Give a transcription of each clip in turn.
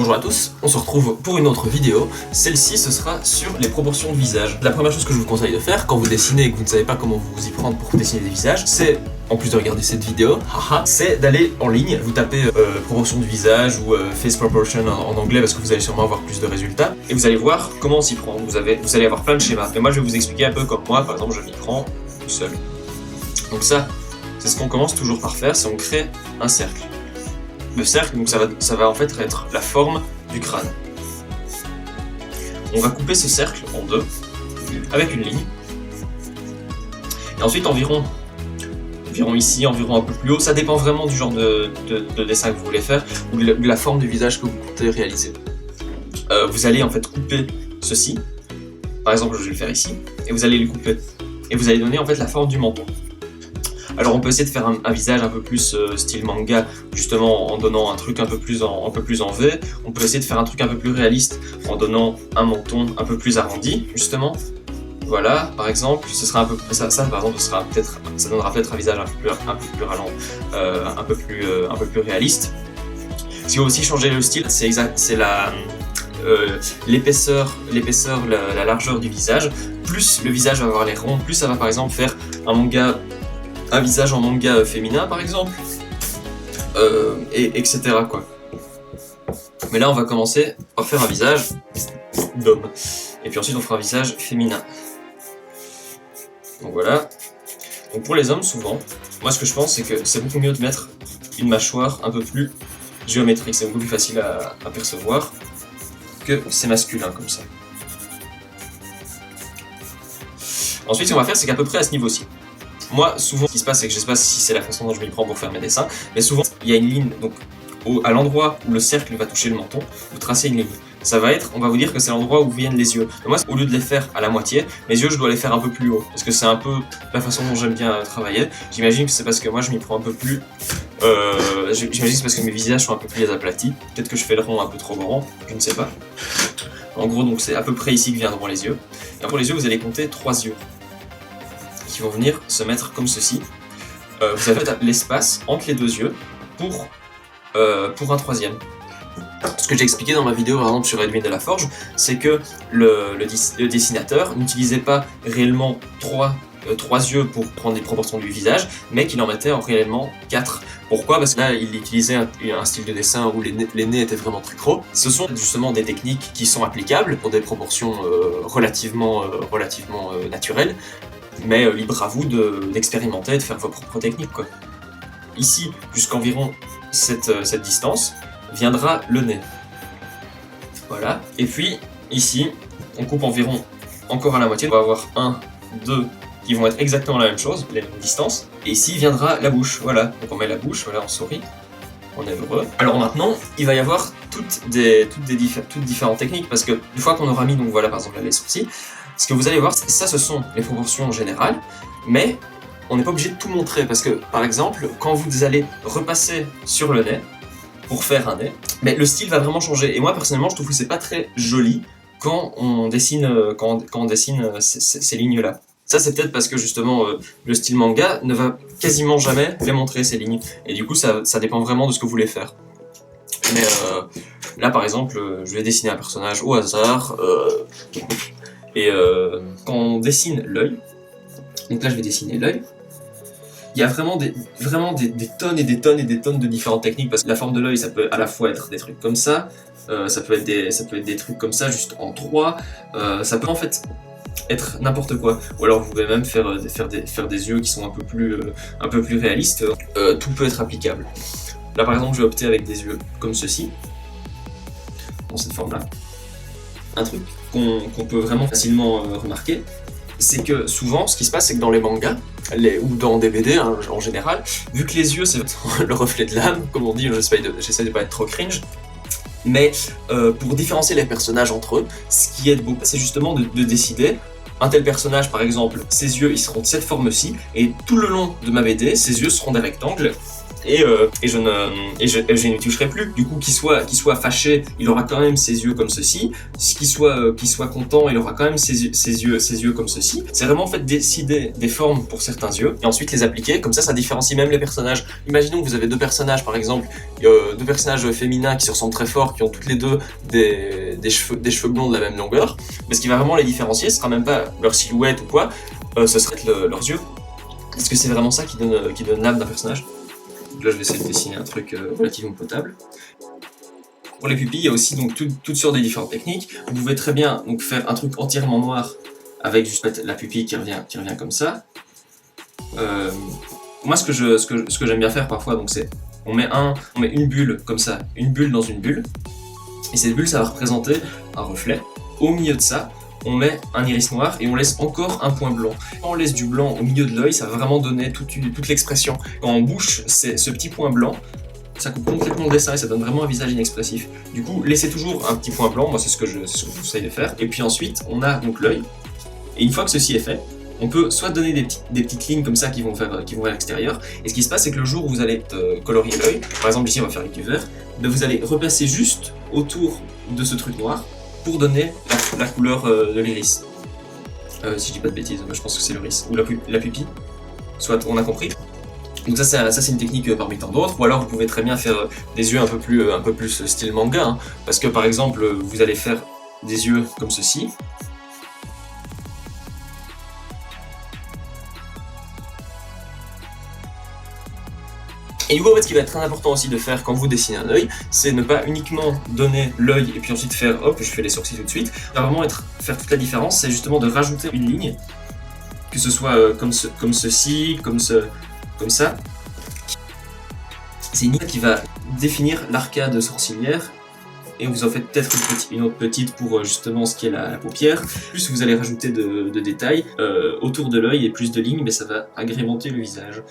Bonjour à tous, on se retrouve pour une autre vidéo. Celle-ci, ce sera sur les proportions de visage. La première chose que je vous conseille de faire quand vous dessinez et que vous ne savez pas comment vous y prendre pour dessiner des visages, c'est, en plus de regarder cette vidéo, c'est d'aller en ligne, vous tapez proportion de visage ou face proportion en anglais parce que vous allez sûrement avoir plus de résultats et vous allez voir comment s'y prendre. Vous allez avoir plein de schémas. Et moi, je vais vous expliquer un peu comme moi, par exemple, je m'y prends tout seul. Donc ça, c'est ce qu'on commence toujours par faire, c'est on crée un cercle. Le cercle, donc ça va en fait être la forme du crâne. On va couper ce cercle en deux, avec une ligne. Et ensuite environ ici, environ un peu plus haut, ça dépend vraiment du genre de dessin que vous voulez faire, ou de la forme du visage que vous comptez réaliser. Vous allez en fait couper ceci, par exemple je vais le faire ici, et vous allez le couper. Et vous allez donner en fait la forme du menton. Alors on peut essayer de faire un visage un peu plus style manga, justement en donnant un truc un peu plus en V. On peut essayer de faire un truc un peu plus réaliste en donnant un menton un peu plus arrondi, justement. Voilà, par exemple, ce sera un peu ça par exemple, ça donnera peut-être un visage un peu plus ralent, un peu plus réaliste. Si vous aussi changer le style, c'est l'épaisseur, la largeur du visage. Plus le visage va avoir les ronds, plus ça va par exemple faire un visage en manga féminin par exemple, etc. quoi. Mais là on va commencer par faire un visage d'homme, et puis ensuite on fera un visage féminin. Donc voilà. Donc pour les hommes souvent, moi ce que je pense c'est que c'est beaucoup mieux de mettre une mâchoire un peu plus géométrique, c'est beaucoup plus facile à percevoir que c'est masculin comme ça. Ensuite ce qu'on va faire c'est qu'à peu près à ce niveau-ci. Moi, souvent, ce qui se passe, c'est que je sais pas si c'est la façon dont je m'y prends pour faire mes dessins, mais souvent, il y a une ligne, donc à l'endroit où le cercle va toucher le menton, vous tracez une ligne. Ça va être, on va vous dire que c'est l'endroit où viennent les yeux. Mais moi, au lieu de les faire à la moitié, mes yeux, je dois les faire un peu plus haut, parce que c'est un peu la façon dont j'aime bien travailler. J'imagine que c'est parce que moi, je m'y prends un peu plus... J'imagine que c'est parce que mes visages sont un peu plus aplatis. Peut-être que je fais le rond un peu trop grand, je ne sais pas. En gros, donc c'est à peu près ici que viendront les yeux. Et pour les yeux, vous allez compter 3 yeux qui vont venir se mettre comme ceci. Vous avez l'espace entre les 2 yeux pour un troisième. Ce que j'ai expliqué dans ma vidéo par exemple sur Edwin de la Forge, c'est que le dessinateur n'utilisait pas réellement 3 yeux pour prendre les proportions du visage, mais qu'il en mettait réellement 4. Pourquoi ? Parce que là, il utilisait un style de dessin où les nez étaient vraiment très gros. Ce sont justement des techniques qui sont applicables pour des proportions relativement naturelles, mais libre à vous d'expérimenter et de faire vos propres techniques, quoi. Ici, jusqu'environ cette distance, viendra le nez. Voilà. Et puis, ici, on coupe environ encore à la moitié. On va avoir 1, 2 qui vont être exactement la même chose, la même distance. Et ici viendra la bouche, voilà. Donc on met la bouche, voilà, on sourit, on est heureux. Alors maintenant, il va y avoir toutes différentes techniques, parce que une fois qu'on aura mis, donc voilà, par exemple, les sourcils, ce que vous allez voir, ça, ce sont les proportions générales, mais on n'est pas obligé de tout montrer, parce que, par exemple, quand vous allez repasser sur le nez, pour faire un nez, mais le style va vraiment changer. Et moi, personnellement, je trouve que c'est pas très joli quand on dessine, ces lignes-là. Ça, c'est peut-être parce que, justement, le style manga ne va quasiment jamais les montrer, ces lignes. Et du coup, ça dépend vraiment de ce que vous voulez faire. Mais là, par exemple, je vais dessiner un personnage au hasard, et quand on dessine l'œil, donc là je vais dessiner l'œil, il y a vraiment des tonnes et des tonnes et des tonnes de différentes techniques, parce que la forme de l'œil, ça peut à la fois être des trucs comme ça, ça peut être des trucs comme ça, juste en 3, ça peut en fait être n'importe quoi. Ou alors vous pouvez même faire des yeux qui sont un peu plus réalistes, tout peut être applicable. Là par exemple je vais opter avec des yeux comme ceci, dans cette forme là. Un truc qu'on peut vraiment facilement remarquer, c'est que souvent ce qui se passe, c'est que dans les mangas, ou dans des BD hein, en général, vu que les yeux c'est le reflet de l'âme, comme on dit, j'essaie de pas être trop cringe, mais pour différencier les personnages entre eux, ce qui aide beaucoup, c'est justement de décider, un tel personnage par exemple, ses yeux ils seront de cette forme-ci, et tout le long de ma BD, ses yeux seront des rectangles, je n'y toucherai plus. Du coup, qu'il soit fâché, il aura quand même ses yeux comme ceci. Qu'il soit content, il aura quand même ses yeux comme ceci. C'est vraiment en fait décider des formes pour certains yeux et ensuite les appliquer. Comme ça différencie même les personnages. Imaginons que vous avez deux personnages, par exemple, deux personnages féminins qui se ressemblent très fort, qui ont toutes les deux des cheveux blonds de la même longueur. Mais ce qui va vraiment les différencier, ce sera même pas leur silhouette ou quoi, ce serait leurs yeux. Est-ce que c'est vraiment ça qui donne l'âme d'un personnage? Donc là, je vais essayer de dessiner un truc relativement potable. Pour les pupilles, il y a aussi donc toutes sortes de différentes techniques. Vous pouvez très bien donc faire un truc entièrement noir avec juste la pupille qui revient comme ça. Moi, ce que j'aime bien faire parfois, donc c'est on met une bulle comme ça, une bulle dans une bulle, et cette bulle, ça va représenter un reflet. Au milieu de ça, on met un iris noir et on laisse encore un point blanc. Quand on laisse du blanc au milieu de l'œil, ça va vraiment donner toute l'expression. Quand on bouche ce petit point blanc, ça coupe complètement le dessin et ça donne vraiment un visage inexpressif. Du coup, laissez toujours un petit point blanc, moi c'est ce que je vous conseille de faire. Et puis ensuite, on a donc l'œil. Et une fois que ceci est fait, on peut soit donner des petites lignes comme ça qui vont vers l'extérieur. Et ce qui se passe, c'est que le jour où vous allez colorier l'œil, par exemple ici on va faire avec du vert, ben vous allez repasser juste autour de ce truc noir pour donner la couleur de l'iris. Si je dis pas de bêtises, je pense que c'est l'iris, ou la pupille. Soit, on a compris. Donc ça c'est une technique parmi tant d'autres, ou alors vous pouvez très bien faire des yeux un peu plus style manga, hein, parce que par exemple, vous allez faire des yeux comme ceci. Et du coup, en fait, ce qui va être très important aussi de faire quand vous dessinez un œil, c'est ne pas uniquement donner l'œil et puis ensuite faire hop, je fais les sourcils tout de suite. Ça va vraiment faire toute la différence, c'est justement de rajouter une ligne, que ce soit comme ceci, comme ça. C'est une ligne qui va définir l'arcade sourcilière. Et vous en faites peut-être une autre petite pour justement ce qui est la paupière. Plus vous allez rajouter de détails autour de l'œil et plus de lignes, mais ça va agrémenter le visage.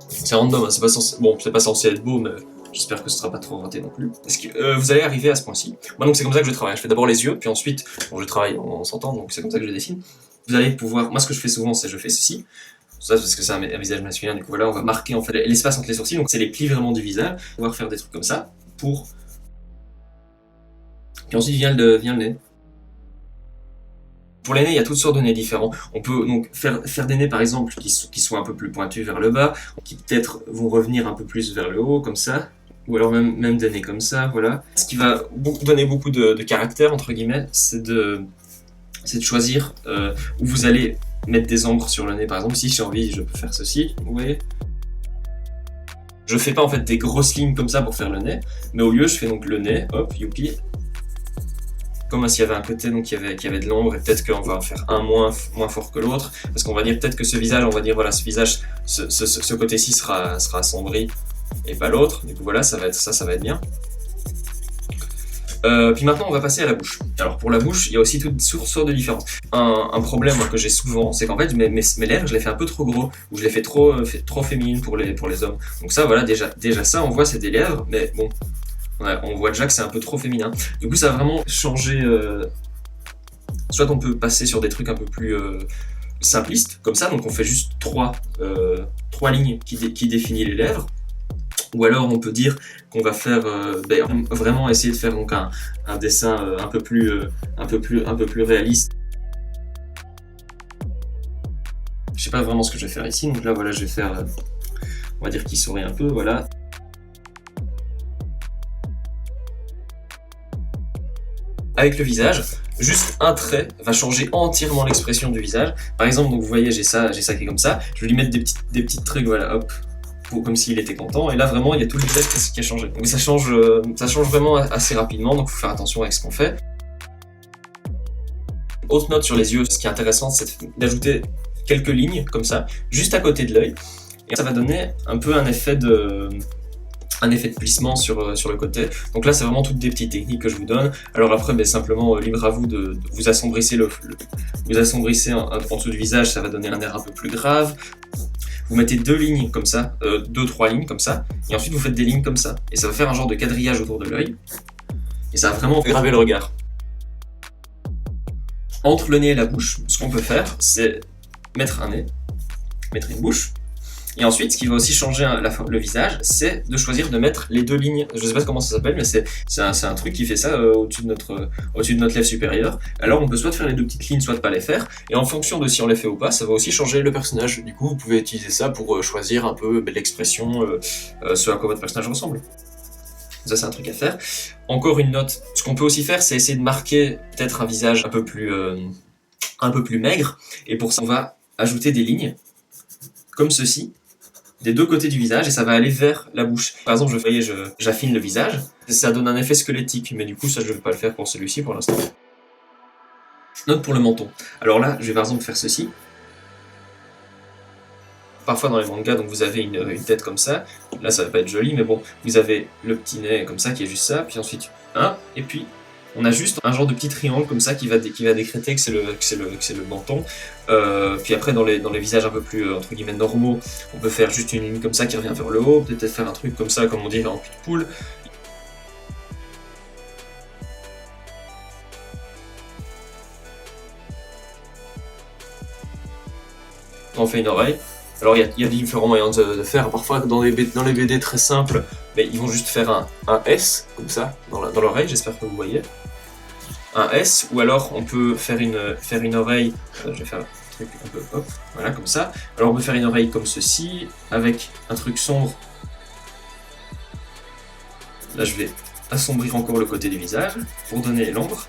C'est random, hein, c'est pas censé être beau, mais j'espère que ce sera pas trop raté non plus. Est-ce que vous allez arriver à ce point-ci? Moi donc c'est comme ça que je travaille. Je fais d'abord les yeux, puis ensuite, bon, je travaille en s'entend, donc c'est comme ça que je dessine. Vous allez pouvoir, moi ce que je fais souvent, c'est je fais ceci. Ça parce que c'est un visage masculin, du coup voilà, on va marquer en fait l'espace entre les sourcils, donc c'est les plis vraiment du visage. Pouvoir faire des trucs comme ça pour. Puis ensuite vient le nez. Pour les nez, il y a toutes sortes de nez différents. On peut donc faire des nez par exemple qui sont un peu plus pointus vers le bas, qui peut-être vont revenir un peu plus vers le haut, comme ça. Ou alors même des nez comme ça, voilà. Ce qui va donner beaucoup de caractère, entre guillemets, c'est de choisir où vous allez mettre des encres sur le nez. Par exemple, si j'ai envie, je peux faire ceci, vous voyez. Je fais pas en fait des grosses lignes comme ça pour faire le nez, mais au lieu, je fais donc le nez, hop, youpi. Comme s'il y avait un côté donc il y avait de l'ombre et peut-être qu'on va en faire un moins fort que l'autre parce qu'on va dire peut-être que ce visage, on va dire voilà ce visage, ce côté-ci sera assombri et pas l'autre. Du coup voilà, ça va être bien. Puis maintenant on va passer à la bouche. Alors pour la bouche, il y a aussi toutes sortes de différences. Un problème moi, que j'ai souvent, c'est qu'en fait mes lèvres je les fais un peu trop gros ou je les fais trop féminines pour les hommes. Donc ça voilà déjà ça on voit c'est des lèvres, mais bon. On voit déjà que c'est un peu trop féminin. Du coup, ça va vraiment changer. Soit on peut passer sur des trucs un peu plus simplistes, comme ça, donc on fait juste trois lignes qui définissent les lèvres. Ou alors on peut dire qu'on va faire vraiment essayer de faire donc un dessin un peu plus réaliste. Je sais pas vraiment ce que je vais faire ici, donc là voilà, je vais faire, on va dire qu'il sourit un peu, voilà. Avec le visage, juste un trait va changer entièrement l'expression du visage. Par exemple, donc vous voyez, j'ai ça qui est comme ça. Je vais lui mettre des petits trucs, voilà, hop, comme s'il était content. Et là, vraiment, il y a tout le visage qui a changé. Donc ça change vraiment assez rapidement, donc il faut faire attention avec ce qu'on fait. Autre note sur les yeux, ce qui est intéressant, c'est d'ajouter quelques lignes, comme ça, juste à côté de l'œil. Et ça va donner un peu un effet de plissement sur le côté. Donc là c'est vraiment toutes des petites techniques que je vous donne. Alors après simplement libre à vous de vous assombrissez vous assombrissez en dessous du visage, ça va donner un air un peu plus grave. Vous mettez deux lignes comme ça, trois lignes comme ça, et ensuite vous faites des lignes comme ça. Et ça va faire un genre de quadrillage autour de l'œil. Et ça va vraiment graver le regard. Entre le nez et la bouche, ce qu'on peut faire, c'est mettre un nez, mettre une bouche, Et ensuite, ce qui va aussi changer le visage, c'est de choisir de mettre les deux lignes. Je sais pas comment ça s'appelle, mais c'est un truc qui fait ça au-dessus de notre lèvre supérieure. Alors on peut soit faire les deux petites lignes, soit de pas les faire. Et en fonction de si on les fait ou pas, ça va aussi changer le personnage. Du coup, vous pouvez utiliser ça pour choisir un peu l'expression, ce à quoi votre personnage ressemble. Ça, c'est un truc à faire. Encore une note. Ce qu'on peut aussi faire, c'est essayer de marquer peut-être un visage un peu plus maigre. Et pour ça, on va ajouter des lignes comme ceci, des deux côtés du visage, et ça va aller vers la bouche. Par exemple, j'affine le visage, ça donne un effet squelettique, mais du coup, ça, je ne vais pas le faire pour celui-ci pour l'instant. Note pour le menton. Alors là, je vais par exemple faire ceci. Parfois dans les mangas, donc vous avez une tête comme ça. Là, ça va pas être joli, mais bon, vous avez le petit nez comme ça, qui est juste ça, puis ensuite et puis on a juste un genre de petit triangle comme ça qui va décréter que c'est le menton. Puis après, dans les visages un peu plus entre guillemets normaux, on peut faire juste une ligne comme ça qui revient vers le haut, peut-être faire un truc comme ça, comme on dirait en cul de poule. On fait une oreille. Alors il y a différents moyens de faire. Parfois dans les BD très simples, mais ils vont juste faire un S comme ça dans l'oreille. J'espère que vous voyez. Un S, ou alors on peut faire une oreille. Je vais faire un truc un peu hop, voilà comme ça. Alors on peut faire une oreille comme ceci avec un truc sombre. Là je vais assombrir encore le côté du visage pour donner l'ombre.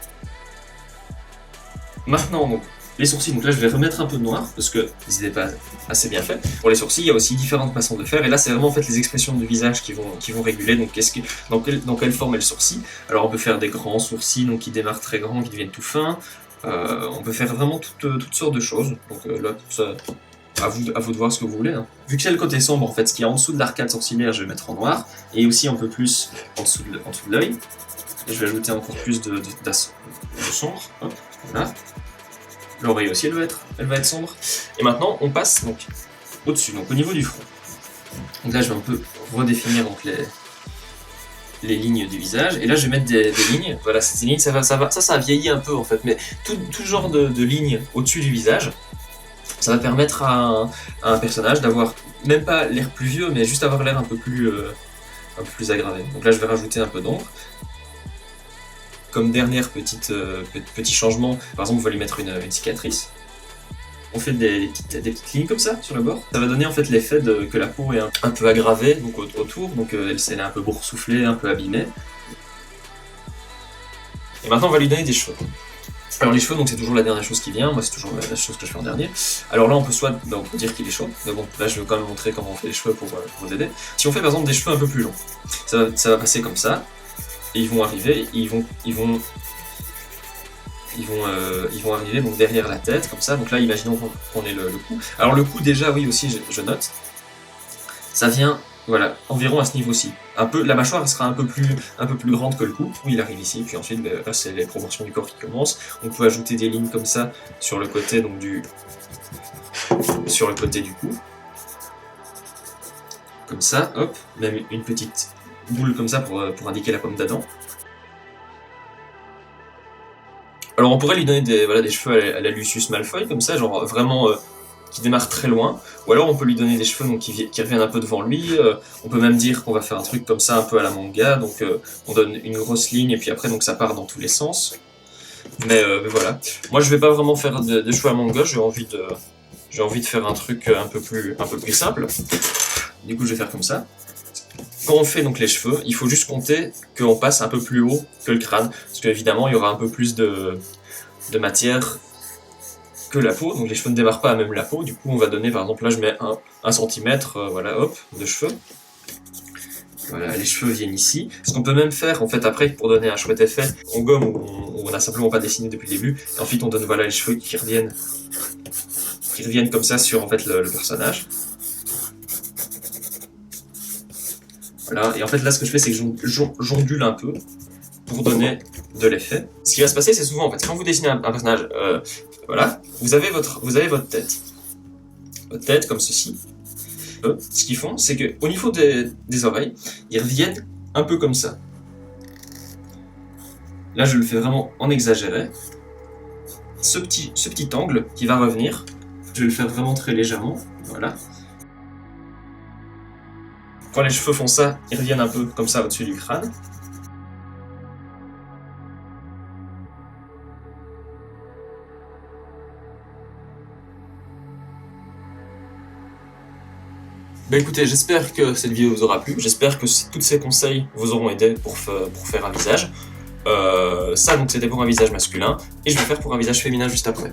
Maintenant donc. Les sourcils, donc là je vais remettre un peu de noir parce que n'hésitez pas, assez bien fait. Pour les sourcils, il y a aussi différentes façons de faire, et là c'est vraiment en fait les expressions du visage qui vont réguler donc dans quelle forme est le sourcil. Alors on peut faire des grands sourcils donc qui démarrent très grands, qui deviennent tout fins. On peut faire vraiment toutes sortes de choses. Donc là, ça, à vous de voir ce que vous voulez. Hein. Vu que j'ai le côté sombre, en fait, ce qui est en dessous de l'arcade sourcilière, je vais mettre en noir, et aussi un peu plus en dessous de l'œil. Et je vais ajouter encore plus de sombre. Hop, voilà. L'oreille aussi, elle va être sombre. Et maintenant, on passe donc au-dessus, donc au niveau du front. Donc là, je vais un peu redéfinir donc les lignes du visage. Et là, je vais mettre des lignes. Voilà, ces lignes, ça a vieilli un peu en fait, mais tout genre de lignes au-dessus du visage, ça va permettre à un personnage d'avoir même pas l'air plus vieux, mais juste avoir l'air un peu plus aggravé. Donc là, je vais rajouter un peu d'ombre. Comme dernier petit changement, par exemple, on va lui mettre une cicatrice. On fait des petites lignes comme ça sur le bord. Ça va donner en fait l'effet que la peau est un peu aggravée donc autour, donc elle est un peu boursouflée, un peu abîmée. Et maintenant, on va lui donner des cheveux. Alors les cheveux, donc c'est toujours la dernière chose qui vient. Moi, c'est toujours la chose que je fais en dernier. Alors là, on peut dire qu'il est chaud. Mais bon, là, je vais quand même montrer comment on fait les cheveux pour vous aider. Si on fait par exemple des cheveux un peu plus longs, ça va passer comme ça. Et ils vont arriver, ils vont arriver donc derrière la tête, comme ça. Donc là, imaginons qu'on ait le cou. Alors le cou, déjà, oui, aussi, je note. Ça vient, voilà, environ à ce niveau-ci. La mâchoire elle sera un peu plus grande que le cou. Oui, il arrive ici. Puis ensuite, là, c'est les proportions du corps qui commencent. On peut ajouter des lignes comme ça sur le côté donc sur le côté du cou. Comme ça, hop, même une petite boule comme ça pour indiquer la pomme d'Adam. Alors on pourrait lui donner des cheveux à la Lucius Malfoy, comme ça, genre vraiment qui démarre très loin. Ou alors on peut lui donner des cheveux donc, qui reviennent un peu devant lui. On peut même dire qu'on va faire un truc comme ça un peu à la manga. Donc on donne une grosse ligne et puis après donc ça part dans tous les sens. Mais voilà. Moi je vais pas vraiment faire de cheveux à manga, j'ai envie de faire un truc un peu plus simple. Du coup je vais faire comme ça. Quand on fait donc les cheveux, il faut juste compter qu'on passe un peu plus haut que le crâne, parce qu'évidemment il y aura un peu plus de matière que la peau, donc les cheveux ne démarrent pas à même la peau, du coup on va donner par exemple là je mets 1 cm, voilà hop, de cheveux. Voilà, les cheveux viennent ici. Ce qu'on peut même faire en fait après pour donner un chouette effet, on gomme ou on n'a simplement pas dessiné depuis le début, et ensuite on donne voilà les cheveux qui reviennent comme ça sur en fait le personnage. Voilà, et en fait là ce que je fais c'est que j'ondule un peu pour donner de l'effet. Ce qui va se passer c'est souvent en fait quand vous dessinez un personnage, voilà, vous avez votre tête. Votre tête comme ceci. Ce qu'ils font c'est que au niveau des oreilles, ils reviennent un peu comme ça. Là je le fais vraiment en exagéré. Ce petit angle qui va revenir, je vais le faire vraiment très légèrement, voilà. Quand les cheveux font ça, ils reviennent un peu comme ça au-dessus du crâne. Bah écoutez, j'espère que cette vidéo vous aura plu, j'espère que tous ces conseils vous auront aidé pour faire un visage. Ça donc c'était pour un visage masculin, et je vais faire pour un visage féminin juste après.